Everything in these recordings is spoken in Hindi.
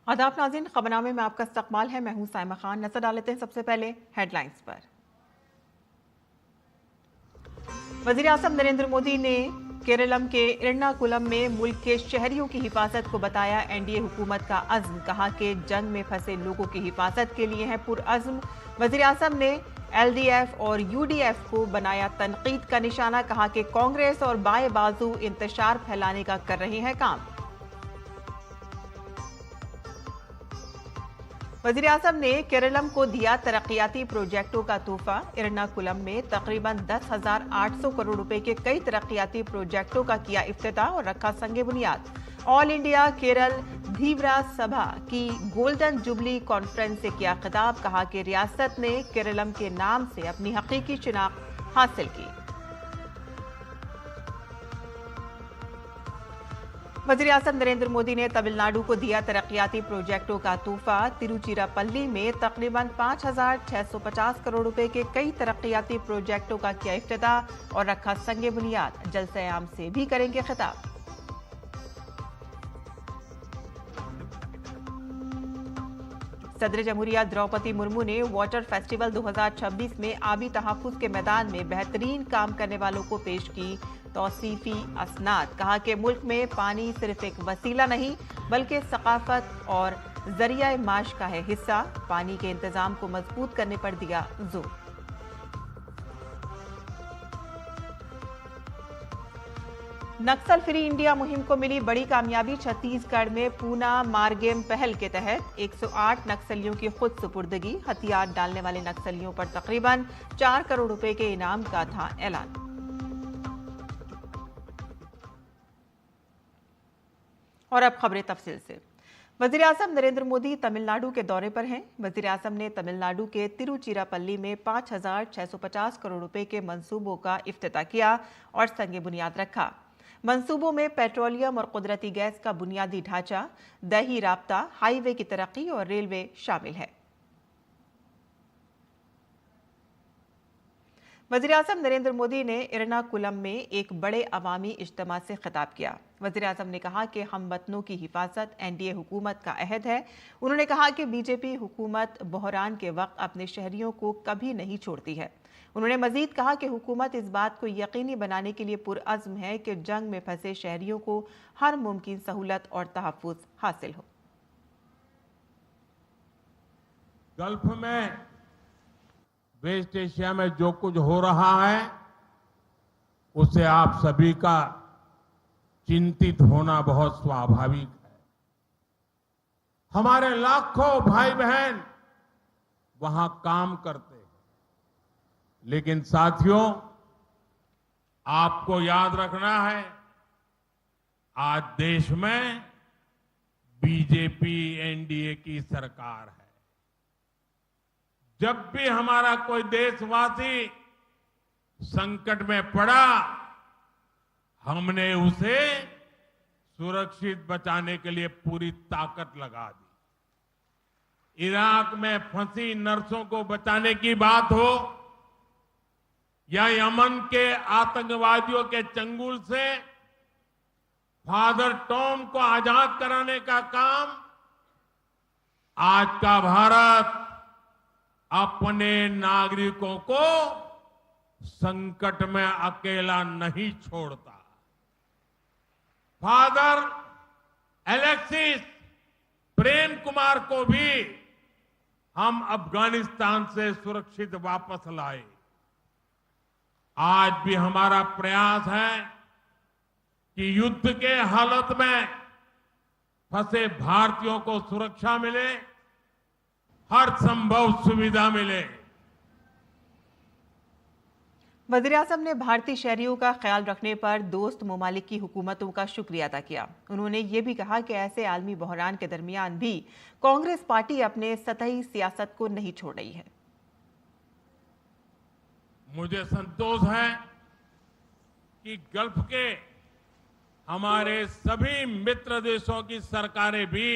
आदाब नाज़रीन, खबरनामे में आपका इस्तकबाल है। मैं हूं साइमा खान। नजर डाल लेते हैं सबसे पहले हेडलाइंस पर। वज़ीर आज़म नरेंद्र मोदी ने केरलम के एर्नाकुलम में मुल्क के शहरियों की हिफाजत को बताया एनडीए हुकूमत का अज़्म। कहा कि जंग में फंसे लोगों की हिफाजत के लिए है पुरअज़्म। वज़ीर आज़म ने एलडीएफ और यूडीएफ को बनाया तनकीद का निशाना। कहा कि कांग्रेस और बाएं बाजू इंतशार फैलाने का कर रहे हैं काम। वज़ीर आज़म ने केरलम को दिया तरक्याती प्रोजेक्टों का तोहफा। एर्नाकुलम में तकरीबन 10,800 करोड़ रुपए के कई तरक्याती प्रोजेक्टों का किया इफ्तिताह और रखा संगे बुनियाद। ऑल इंडिया केरल धीवरा सभा की गोल्डन जुबली कॉन्फ्रेंस से किया खिताब। कहा कि रियासत ने केरलम के नाम से अपनी हकीकी शिनाख्त हासिल की। वज़ीर आज़म नरेंद्र मोदी ने तमिलनाडु को दिया तरक्याती प्रोजेक्टों का तोहफा। तिरुचिरापल्ली में तकरीबन 5,650 करोड़ रुपए के कई तरक्याती प्रोजेक्टों का किया इफ्तिताह और रखा संगे बुनियाद। जलसे आम से भी करेंगे खिताब। सदर जमहूरिया द्रौपदी मुर्मू ने वाटर फेस्टिवल 2026 में आबी तहफ्फुज़ के मैदान में बेहतरीन काम करने वालों को पेश की तौसीफी असनाद। कहा कि मुल्क में पानी सिर्फ एक वसीला नहीं बल्कि सकाफत और जरिया माश का है हिस्सा। पानी के इंतजाम को मजबूत करने पर दिया जोर। नक्सल फ्री इंडिया मुहिम को मिली बड़ी कामयाबी। छत्तीसगढ़ में पूना मारगेम पहल के तहत 108 नक्सलियों की खुद सुपुर्दगी। हथियार डालने वाले नक्सलियों पर तकरीबन 4 करोड़ रुपए के इनाम का था ऐलान। और अब खबरें तफसील से। वज़ीर आज़म नरेंद्र मोदी तमिलनाडु के दौरे पर हैं। वज़ीर आज़म ने तमिलनाडु के तिरुचिरापल्ली में 5,650 करोड़ रुपए के मंसूबों का इफ्तिताह किया और संगे बुनियाद रखा। मंसूबों में पेट्रोलियम और कुदरती गैस का बुनियादी ढांचा, दही राब्ता, हाईवे की तरक्की और रेलवे शामिल है। वज़ीर आज़म नरेंद्र मोदी ने एर्नाकुलम में एक बड़े अवामी इज्तिमा से खिताब किया। वज़ीर आज़म ने कहा कि हमवतनों की हिफाजत एनडीए हुकूमत का अहद है। उन्होंने कहा कि बीजेपी हुकूमत बहरान के वक्त अपने शहरियों को कभी नहीं छोड़ती है। उन्होंने मजीद कहा कि हुकूमत इस बात को यकीनी बनाने के लिए पुरअज़्म है कि जंग में फंसे शहरियों को हर मुमकिन सहूलत और तहफ़्फ़ुज़ हासिल हो। गल्फ में, वेस्ट एशिया में जो कुछ हो रहा है उससे आप सभी का चिंतित होना बहुत स्वाभाविक है। हमारे लाखों भाई बहन वहां काम करते हैं, लेकिन साथियों आपको याद रखना है आज देश में बीजेपी एनडीए की सरकार है। जब भी हमारा कोई देशवासी संकट में पड़ा हमने उसे सुरक्षित बचाने के लिए पूरी ताकत लगा दी। इराक में फंसी नर्सों को बचाने की बात हो या यमन के आतंकवादियों के चंगुल से फादर टॉम को आजाद कराने का काम, आज का भारत अपने नागरिकों को संकट में अकेला नहीं छोड़ता। फादर एलेक्सिस प्रेम कुमार को भी हम अफगानिस्तान से सुरक्षित वापस लाए। आज भी हमारा प्रयास है कि युद्ध के हालत में फंसे भारतीयों को सुरक्षा मिले, हर संभव सुविधा मिले। वज़ीर आज़म ने भारतीय शहरियों का ख्याल रखने पर दोस्त ममालिक की हुकूमतों का शुक्रिया अदा किया। उन्होंने ये भी कहा कि ऐसे आलमी बहरान के दरमियान भी कांग्रेस पार्टी अपने सतही सियासत को नहीं छोड़ रही है। मुझे संतोष है कि गल्फ के हमारे सभी मित्र देशों की सरकारें भी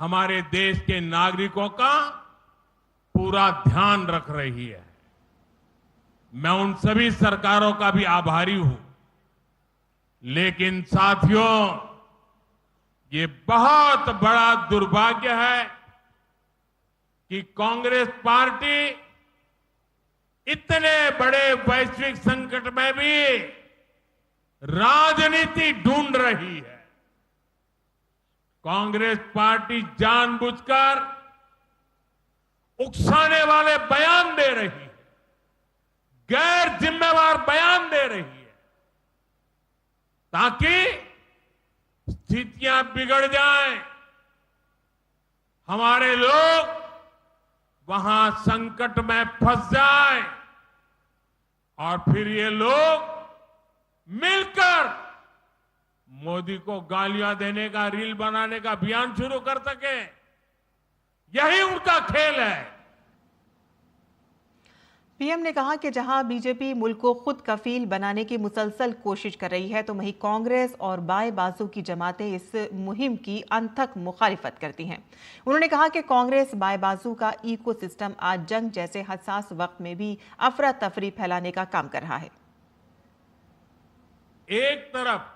हमारे देश के नागरिकों का पूरा ध्यान रख रही है। मैं उन सभी सरकारों का भी आभारी हूं। लेकिन साथियों, ये बहुत बड़ा दुर्भाग्य है कि कांग्रेस पार्टी इतने बड़े वैश्विक संकट में भी राजनीति ढूंढ रही है। कांग्रेस पार्टी जानबूझकर उकसाने वाले बयान दे रही है, गैर जिम्मेवार बयान दे रही है, ताकि स्थितियां बिगड़ जाएं, हमारे लोग वहां संकट में फंस जाएं और फिर ये लोग मिलकर मोदी को गालियां देने का, रील बनाने का अभियान शुरू कर सके। यही उनका खेल है। पीएम ने कहा कि जहां बीजेपी मुल्क को खुद कफील बनाने की मुसलसल कोशिश कर रही है, तो वहीं कांग्रेस और बाएं बाजू की जमातें इस मुहिम की अनथक मुखालिफत करती हैं। उन्होंने कहा कि कांग्रेस बाएं बाजू का इकोसिस्टम आज जंग जैसे हसास वक्त में भी अफरा तफरी फैलाने का काम कर रहा है। एक तरफ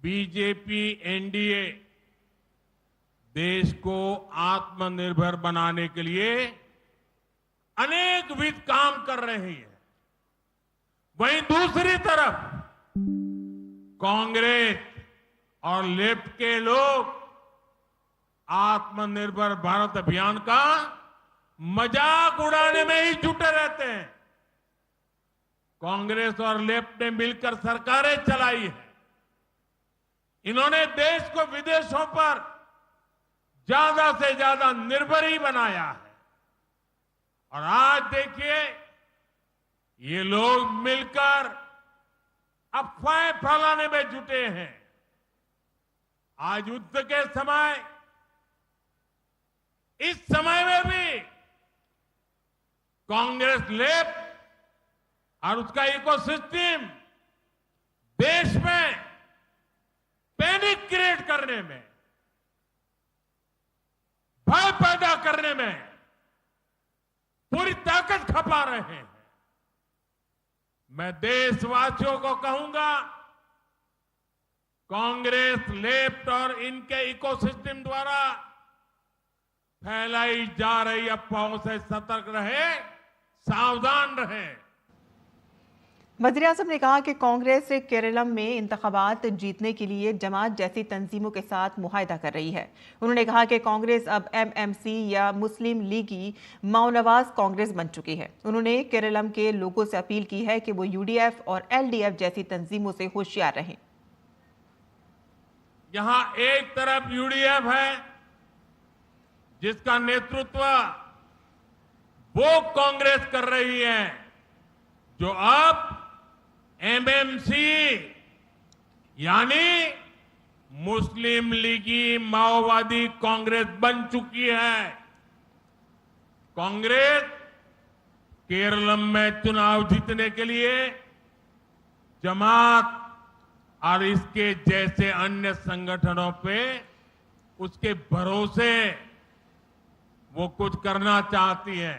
बीजेपी एनडीए देश को आत्मनिर्भर बनाने के लिए अनेकविध काम कर रही है, वहीं दूसरी तरफ कांग्रेस और लेफ्ट के लोग आत्मनिर्भर भारत अभियान का मजाक उड़ाने में ही जुटे रहते हैं। कांग्रेस और लेफ्ट ने मिलकर सरकारें चलाई है। इन्होंने देश को विदेशों पर ज्यादा से ज्यादा निर्भर ही बनाया है। और आज देखिए, ये लोग मिलकर अफवाहें फैलाने में जुटे हैं। आज युद्ध के समय, इस समय में भी कांग्रेस लेफ्ट और उसका इकोसिस्टम देश में पैनिक क्रिएट करने में, भय पैदा करने में पूरी ताकत खपा रहे हैं। मैं देशवासियों को कहूंगा, कांग्रेस लेफ्ट और इनके इकोसिस्टम द्वारा फैलाई जा रही अफवाहों से सतर्क रहे, सावधान रहे। वज़ीर-ए-आज़म ने कहा कि कांग्रेस केरलम में इंतखाबात जीतने के लिए जमात जैसी तंजीमों के साथ मुआहदा कर रही है। उन्होंने कहा कि कांग्रेस अब एमएमसी या मुस्लिम लीगी माओनवाज कांग्रेस बन चुकी है। उन्होंने केरलम के लोगों से अपील की है कि वो यूडीएफ और एलडीएफ जैसी तंजीमों से होशियार रहें। यहां एक तरफ यूडीएफ है, जिसका नेतृत्व वो कांग्रेस कर रही है जो अब एमएमसी यानी मुस्लिम लीगी माओवादी कांग्रेस बन चुकी है। कांग्रेस केरलम में चुनाव जीतने के लिए जमात और इसके जैसे अन्य संगठनों पे उसके भरोसे वो कुछ करना चाहती है।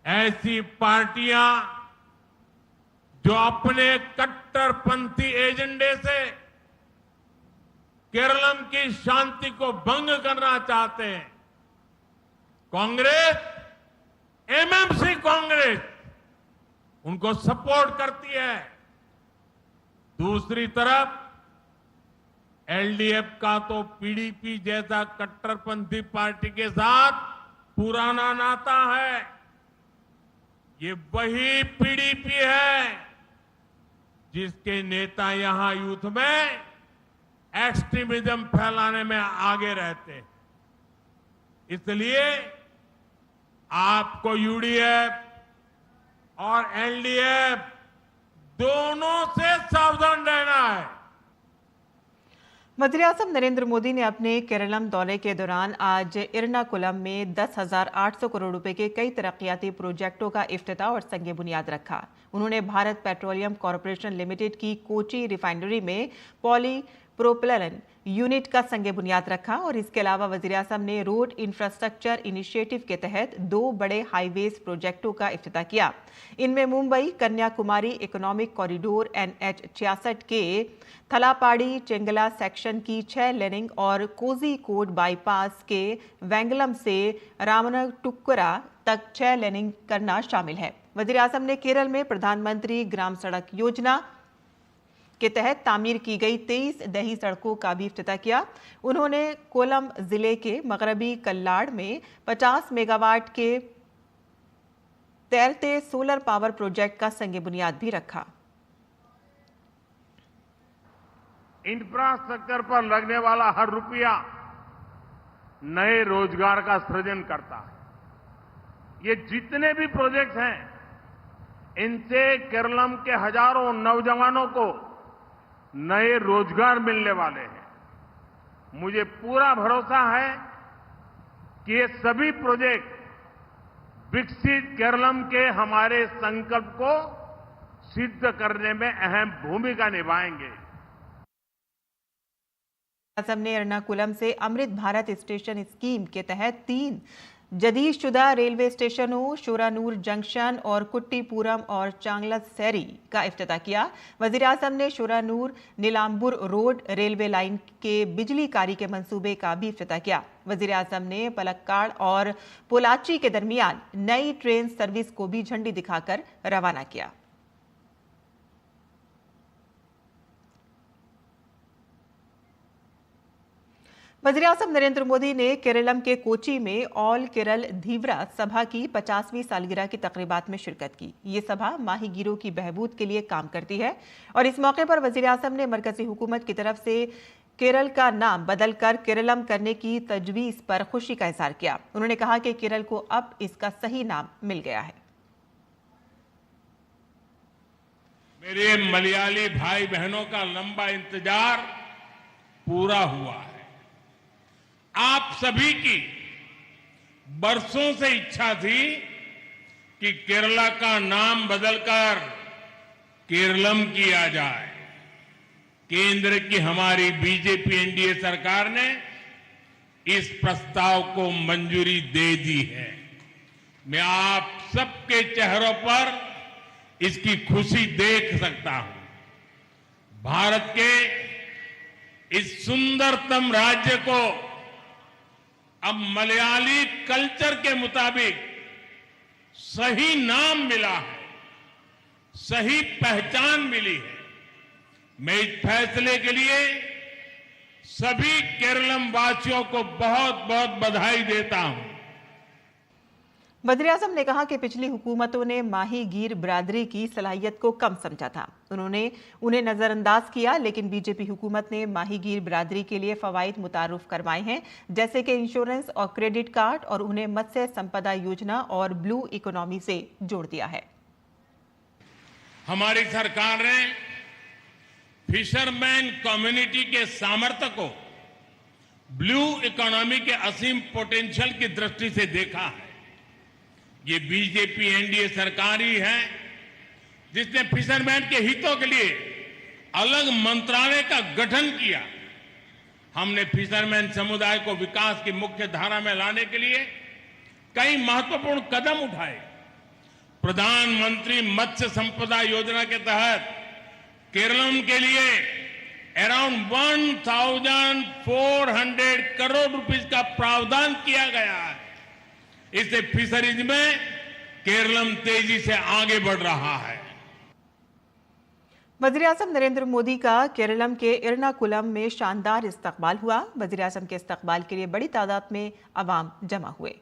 ऐसी पार्टियां जो अपने कट्टरपंथी एजेंडे से केरलम की शांति को भंग करना चाहते हैं, कांग्रेस, एमएमसी कांग्रेस उनको सपोर्ट करती है। दूसरी तरफ एलडीएफ का तो पीडीपी जैसा कट्टरपंथी पार्टी के साथ पुराना नाता है। ये वही पीडीपी है जिसके नेता यहां यूथ में एक्सट्रीमिज्म फैलाने में आगे रहते हैं। इसलिए आपको यूडीएफ और एलडीएफ दोनों से सावधान रहना है। वज़ीर-ए-आज़म नरेंद्र मोदी ने अपने केरलम दौरे के दौरान आज एर्नाकुलम में 10,800 करोड़ रुपए के कई तरक्याती प्रोजेक्टों का इफ्तिताह और संग बुनियाद रखा। उन्होंने भारत पेट्रोलियम कॉरपोरेशन लिमिटेड की कोची रिफाइनरी में पॉली प्रोपिलन यूनिट का संग बुनियाद रखा और इसके अलावा वज़ीर-ए-आज़म ने रोड इंफ्रास्ट्रक्चर इनिशिएटिव के तहत 2 बड़े हाईवेज प्रोजेक्टों का इफ्तिताह किया। इनमें Mumbai Kanyakumari economic corridor NH 66 के थलापाड़ी चेंगला सेक्शन की 6 लेनिंग और कोझीकोड बाईपास के वेंगलम से रामनाथपुरम तक 6 लेनिंग करना शामिल है। वज़ीर-ए-आज़म ने केरल में प्रधानमंत्री ग्राम सड़क योजना के तहत तामीर की गई 23 दही सड़कों का भी इफ्तिताह किया। उन्होंने कोल्लम जिले के मगरबी कल्लाड़ में 50 मेगावाट के तैरते सोलर पावर प्रोजेक्ट का संग बुनियाद भी रखा। इंफ्रास्ट्रक्चर पर लगने वाला हर रुपया नए रोजगार का सृजन करता है। ये जितने भी प्रोजेक्ट्स हैं, इनसे केरलम के हजारों नौजवानों को नए रोजगार मिलने वाले हैं। मुझे पूरा भरोसा है कि ये सभी प्रोजेक्ट विकसित केरलम के हमारे संकल्प को सिद्ध करने में अहम भूमिका निभाएंगे। आज़म ने एर्नाकुलम से अमृत भारत स्टेशन स्कीम के तहत 3 जदीदशुदा रेलवे स्टेशनों शोरानूर जंक्शन और कुट्टीपुरम और चांगलासेरी का इफ्तिताह किया। वज़ीर-ए-आज़म ने Shoranur Nilambur road railway line के बिजलीकारी के मंसूबे का भी इफ्तिताह किया। वज़ीर-ए-आज़म ने पलक्काड़ और पोलाची के दरमियान नई ट्रेन सर्विस को भी झंडी दिखाकर रवाना किया। वज़ीर-ए-आज़म नरेंद्र मोदी ने केरलम के कोची में ऑल केरल धीवरा सभा की 50वीं सालगिरह की तकरीबात में शिरकत की। ये सभा माहीगीरों की बहबूद के लिए काम करती है और इस मौके पर वज़ीर-ए-आज़म ने मरकजी हुकूमत की तरफ से केरल का नाम बदलकर केरलम करने की तजवीज़ पर खुशी का इज़हार किया। उन्होंने कहा कि केरल को अब इसका सही नाम मिल गया है। मेरे मलयाली भाई बहनों का लंबा इंतजार पूरा हुआ है। आप सभी की बरसों से इच्छा थी कि केरला का नाम बदलकर केरलम किया जाए। केंद्र की हमारी बीजेपी एनडीए सरकार ने इस प्रस्ताव को मंजूरी दे दी है। मैं आप सबके चेहरों पर इसकी खुशी देख सकता हूं। भारत के इस सुंदरतम राज्य को अब मलयाली कल्चर के मुताबिक सही नाम मिला है, सही पहचान मिली है। मैं इस फैसले के लिए सभी केरलम वासियों को बहुत बहुत बधाई देता हूं। वज़ीर-ए-आज़म ने कहा कि पिछली हुकूमतों ने माहीगीर बिरादरी की सलाहियत को कम समझा था। उन्होंने उन्हें नजरअंदाज किया, लेकिन बीजेपी हुकूमत ने माहीगीर बिरादरी के लिए फवाइद मुतारुफ करवाए हैं, जैसे कि इंश्योरेंस और क्रेडिट कार्ड, और उन्हें मत्स्य संपदा योजना और ब्लू इकोनॉमी से जोड़ दिया है। हमारी सरकार ने फिशरमैन कम्युनिटी के सामर्थ्य को ब्लू इकोनॉमी के असीम पोटेंशियल की दृष्टि से देखा है। ये बीजेपी एनडीए सरकार ही है जिसने फिशरमैन के हितों के लिए अलग मंत्रालय का गठन किया। हमने फिशरमैन समुदाय को विकास की मुख्य धारा में लाने के लिए कई महत्वपूर्ण कदम उठाए। प्रधानमंत्री मत्स्य संपदा योजना के तहत केरलम के लिए अराउंड 1400 करोड़ रुपीस का प्रावधान किया गया है। इससे फिशरीज में केरलम तेजी से आगे बढ़ रहा है। वज़ीर-ए-आज़म नरेंद्र मोदी का केरलम के एर्नाकुलम में शानदार इस्तकबाल हुआ। वज़ीर-ए-आज़म के इस्तकबाल के लिए बड़ी तादाद में अवाम जमा हुए।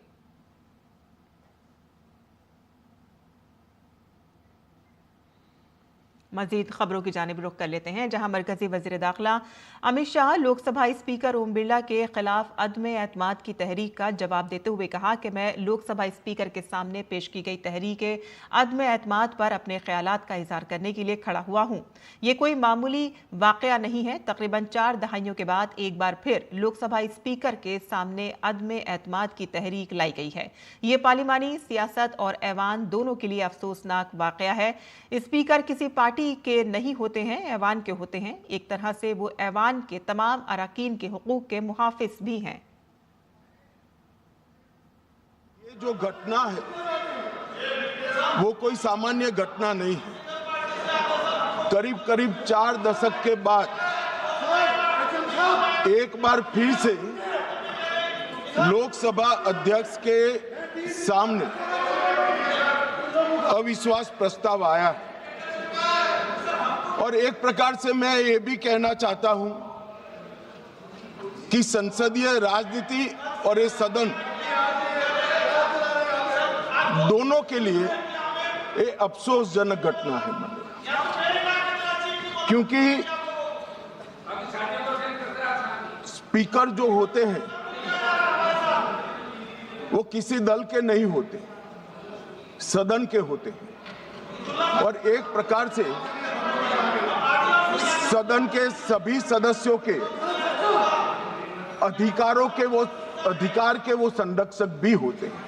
मजीद खबरों की जानिब रुख कर लेते हैं, जहां मरकजी वज़ीर दाखिला अमित शाह लोकसभा स्पीकर ओम बिरला के खिलाफ अदम एतमाद की तहरीक का जवाब देते हुए कहा कि मैं लोकसभा स्पीकर के सामने पेश की गई तहरीक अदम एतमाद पर अपने ख्यालात का इजहार करने के लिए खड़ा हुआ हूं। ये कोई मामूली वाकया नहीं है। तकरीबन 4 दहाइयों के बाद एक बार फिर लोकसभा स्पीकर के सामने अदम एतमाद की तहरीक लाई गई है। ये पार्लिमानी सियासत और ऐवान दोनों के लिए अफसोसनाक वाकया है। स्पीकर किसी पार्टी पार्टी के नहीं होते हैं, ऐवान के होते हैं। एक तरह से वो ऐवान के तमाम अरकान के हुकूक के मुहाफिज भी हैं। ये जो घटना है वो कोई सामान्य घटना नहीं है। करीब करीब 4 दशक के बाद एक बार फिर से लोकसभा अध्यक्ष के सामने अविश्वास प्रस्ताव आया और एक प्रकार से मैं ये भी कहना चाहता हूं कि संसदीय राजनीति और ये सदन दोनों के लिए ये अफसोसजनक घटना है, क्योंकि स्पीकर जो होते हैं वो किसी दल के नहीं होते, सदन के होते हैं और एक प्रकार से सदन के सभी सदस्यों के अधिकार के वो संरक्षक भी होते हैं।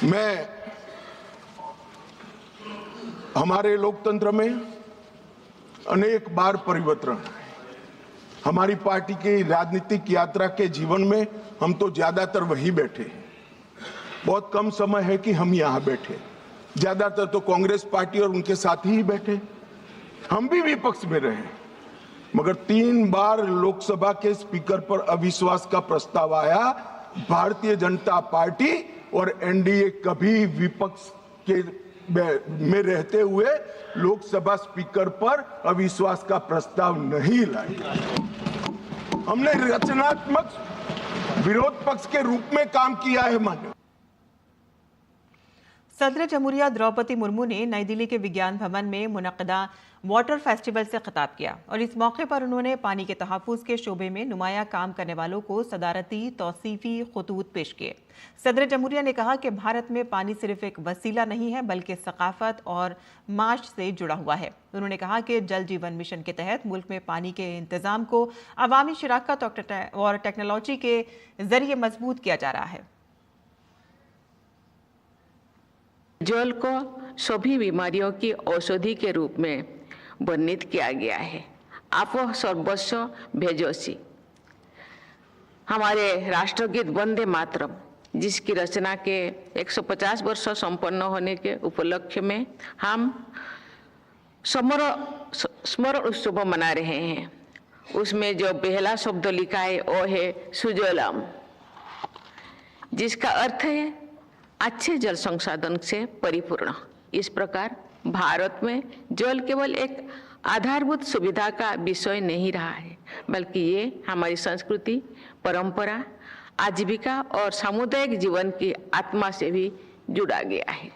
मैं हमारे लोकतंत्र में अनेक बार परिवर्तन है। हमारी पार्टी की राजनीतिक यात्रा के जीवन में हम तो ज्यादातर वहीं बैठे हैं। बहुत कम समय है कि हम यहाँ बैठे, ज्यादातर तो कांग्रेस पार्टी और उनके साथी ही बैठे। हम भी विपक्ष में रहे, मगर 3 बार लोकसभा के स्पीकर पर अविश्वास का प्रस्ताव आया। भारतीय जनता पार्टी और एनडीए कभी विपक्ष के में रहते हुए लोकसभा स्पीकर पर अविश्वास का प्रस्ताव नहीं लाया। हमने रचनात्मक विरोध पक्ष के रूप में काम किया है। मान्य सदर जमहूरिया द्रौपदी मुर्मू ने नई दिल्ली के विज्ञान भवन में मुनक्कदा वाटर फेस्टिवल से खिताब किया और इस मौके पर उन्होंने पानी के तहफ़्फ़ुज़ के शोबे में नुमाया काम करने वालों को सदारती तौसीफ़ी खतूत पेश किए। सदर जमहूरिया ने कहा कि भारत में पानी सिर्फ एक वसीला नहीं है बल्कि सकाफत और माश से जुड़ा हुआ है। उन्होंने कहा कि जल जीवन मिशन के तहत मुल्क में पानी के इंतजाम को अवामी शराकत और टेक्नोलॉजी के जरिए मजबूत किया जा रहा है। जल को सभी बीमारियों की औषधि के रूप में वर्णित किया गया है। आपो सर्वस्व भेजोसी, हमारे राष्ट्रगीत वंदे मातरम, जिसकी रचना के 150 वर्ष संपन्न होने के उपलक्ष्य में हम स्मरण उत्सव मना रहे हैं। उसमें जो पहला शब्द लिखा है वो है सुजलम, जिसका अर्थ है अच्छे जल संसाधन से परिपूर्ण। इस प्रकार भारत में जल केवल एक आधारभूत सुविधा का विषय नहीं रहा है, बल्कि ये हमारी संस्कृति, परंपरा, आजीविका और सामुदायिक जीवन की आत्मा से भी जुड़ा गया है।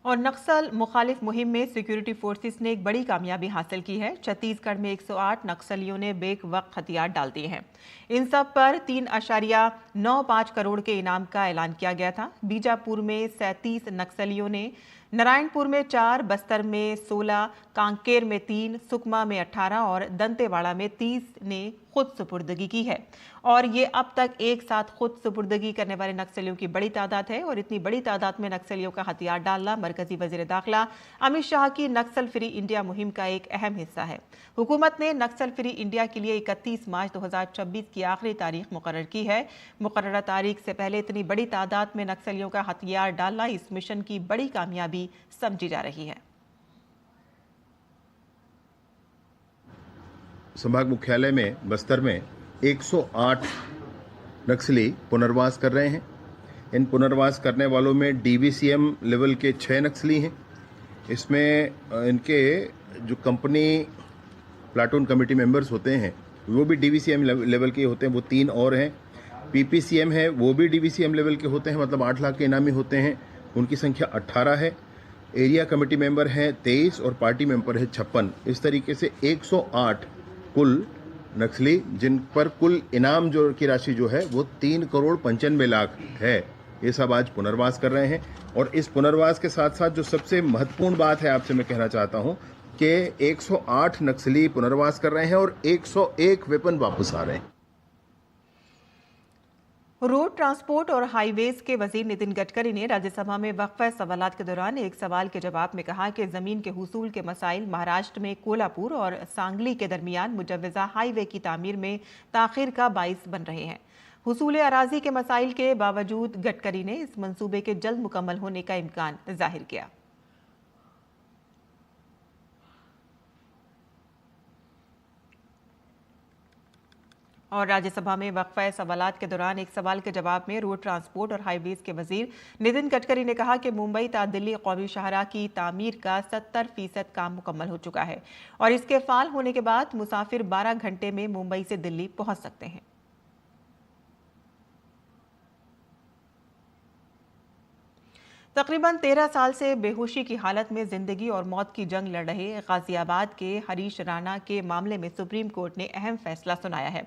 और नक्सल मुखालिफ मुहिम में सिक्योरिटी फोर्सेस ने एक बड़ी कामयाबी हासिल की है। छत्तीसगढ़ में 108 नक्सलियों ने बेक वक्त हथियार डाल दिए हैं। इन सब पर 3.95 करोड़ के इनाम का ऐलान किया गया था। बीजापुर में 37 नक्सलियों ने, नारायणपुर में 4, बस्तर में 16, कांकेर में 3, सुकमा में 18 और दंतेवाड़ा में 30 ने खुद सुपुर्दगी की है। और ये अब तक एक साथ खुद सुपुर्दगी करने वाले नक्सलियों की बड़ी तादाद है। और इतनी बड़ी तादाद में नक्सलियों का हथियार डालना मरकजी वजीर दाखिला अमित शाह की नक्सल फ्री इंडिया मुहिम का एक अहम हिस्सा है। हुकूमत ने नक्सल फ्री इंडिया के लिए 31 मार्च 2026 की आखिरी तारीख मुकर्रर की है। मुकर्ररा तारीख से पहले इतनी बड़ी तादाद में नक्सलियों का हथियार डालना इस मिशन की बड़ी कामयाबी समझी जा रही है। संभाग मुख्यालय में बस्तर में 108 नक्सली पुनर्वास कर रहे हैं। इन पुनर्वास करने वालों में डीवीसीएम लेवल के 6 नक्सली हैं। इसमें इनके जो कंपनी प्लाटून कमेटी मेंबर्स होते हैं वो भी डीवीसीएम लेवल के होते हैं, वो 3 और हैं। पीपीसीएम है वो भी डीवीसीएम लेवल के होते हैं, मतलब 8 लाख के इनामी होते हैं, उनकी संख्या 18 है। एरिया कमेटी मेंबर हैं 23 और पार्टी मेंबर है 56। इस तरीके से 108 कुल नक्सली, जिन पर कुल इनाम जो की राशि जो है वो 3 करोड़ 95 लाख है, ये सब आज पुनर्वास कर रहे हैं। और इस पुनर्वास के साथ साथ जो सबसे महत्वपूर्ण बात है आपसे मैं कहना चाहता हूं कि 108 नक्सली पुनर्वास कर रहे हैं और 101 वेपन वापस आ रहे हैं। रोड ट्रांसपोर्ट और हाईवेज के वजीर नितिन गडकरी ने राज्यसभा में वक्फा सवालात के दौरान एक सवाल के जवाब में कहा कि जमीन के हुसूल के मसाइल महाराष्ट्र में कोल्हापुर और सांगली के दरमियान मुजव्वजा हाईवे की तामीर में ताखिर का बाइस बन रहे हैं। हुसूल अराजी के मसाइल के बावजूद गडकरी ने इस मंसूबे के जल्द मुकम्मल होने का इम्कान जाहिर किया। और राज्यसभा में वक्फा सवालात के दौरान एक सवाल के जवाब में रोड ट्रांसपोर्ट और हाईवेज के वजीर नितिन गडकरी ने कहा कि मुंबई ता दिल्ली कौमी शाहराह की तामीर का 70% काम मुकम्मल हो चुका है और इसके फाल होने के बाद मुसाफिर 12 घंटे में मुंबई से दिल्ली पहुंच सकते हैं। तकरीबन 13 साल से बेहोशी की हालत में जिंदगी और मौत की जंग लड़ रहे गाजियाबाद के हरीश राणा के मामले में सुप्रीम कोर्ट ने अहम फैसला सुनाया है।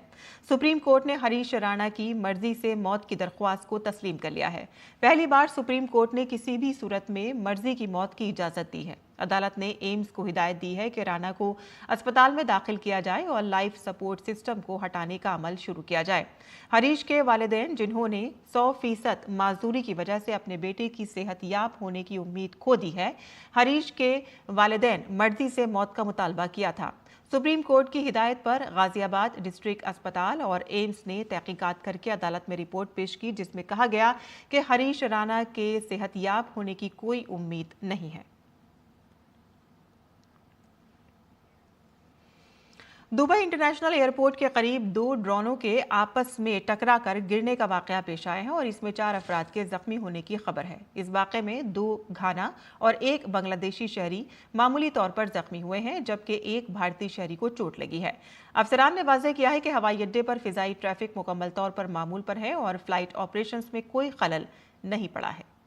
सुप्रीम कोर्ट ने हरीश राणा की मर्जी से मौत की दरख्वास्त को तस्लीम कर लिया है। पहली बार सुप्रीम कोर्ट ने किसी भी सूरत में मर्जी की मौत की इजाजत दी है। अदालत ने एम्स को हिदायत दी है कि राणा को अस्पताल में दाखिल किया जाए और लाइफ सपोर्ट सिस्टम को हटाने का अमल शुरू किया जाए। हरीश के वालिदैन, जिन्होंने 100% माजूरी की वजह से अपने बेटे की सेहतयाब होने की उम्मीद खो दी है, हरीश के वालिदैन मर्जी से मौत का मुतालबा किया था। सुप्रीम कोर्ट की हिदायत पर गाजियाबाद डिस्ट्रिक्ट अस्पताल और एम्स ने तहकीकात करके अदालत में रिपोर्ट पेश की, जिसमें कहा गया कि हरीश राणा के सेहतयाब होने की कोई उम्मीद नहीं है। दुबई इंटरनेशनल एयरपोर्ट के करीब 2 ड्रोनों के आपस में टकराकर गिरने का वाकया पेश आया है और इसमें 4 अफराद के जख्मी होने की खबर है। इस वाकये में 2 घाना और 1 बांग्लादेशी शहरी मामूली तौर पर जख्मी हुए हैं, जबकि 1 भारतीय शहरी को चोट लगी है। अफसरान ने वाज़ेह किया है कि हवाई अड्डे पर फिजाई ट्रैफिक मुकम्मल तौर पर मामूल पर है और फ्लाइट ऑपरेशंस में कोई खलल नहीं पड़ा है।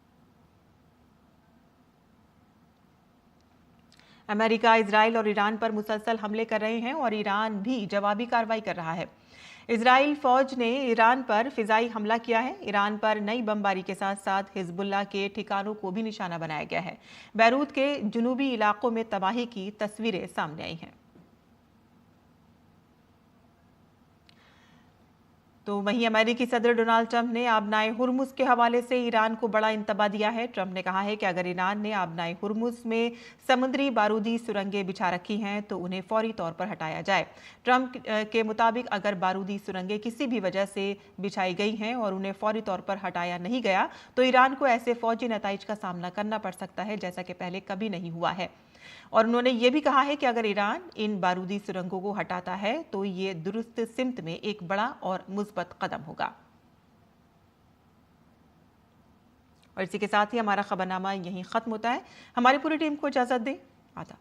अमेरिका, इजराइल और ईरान पर मुसलसल हमले कर रहे हैं और ईरान भी जवाबी कार्रवाई कर रहा है। इजराइल फौज ने ईरान पर फिजाई हमला किया है। ईरान पर नई बमबारी के साथ साथ हिजबुल्लाह के ठिकानों को भी निशाना बनाया गया है। बैरूत के जुनूबी इलाकों में तबाही की तस्वीरें सामने आई हैं। तो वहीं अमेरिकी सदर डोनाल्ड ट्रंप ने आबनाए हुर्मुज के हवाले से ईरान को बड़ा इंतबा दिया है। ट्रंप ने कहा है कि अगर ईरान ने आबनाए हुर्मुज में समुद्री बारूदी सुरंगें बिछा रखी हैं तो उन्हें फौरी तौर पर हटाया जाए। ट्रंप के मुताबिक अगर बारूदी सुरंगें किसी भी वजह से बिछाई गई हैं और उन्हें फौरी तौर पर हटाया नहीं गया तो ईरान को ऐसे फौजी नताइज का सामना करना पड़ सकता है जैसा कि पहले कभी नहीं हुआ है। और उन्होंने ये भी कहा है कि अगर ईरान इन बारूदी सुरंगों को हटाता है तो ये दुरुस्त सिमत में एक बड़ा और मुस्बत कदम होगा। और इसी के साथ ही हमारा खबरनामा यहीं खत्म होता है। हमारी पूरी टीम को इजाजत दें। आदाब।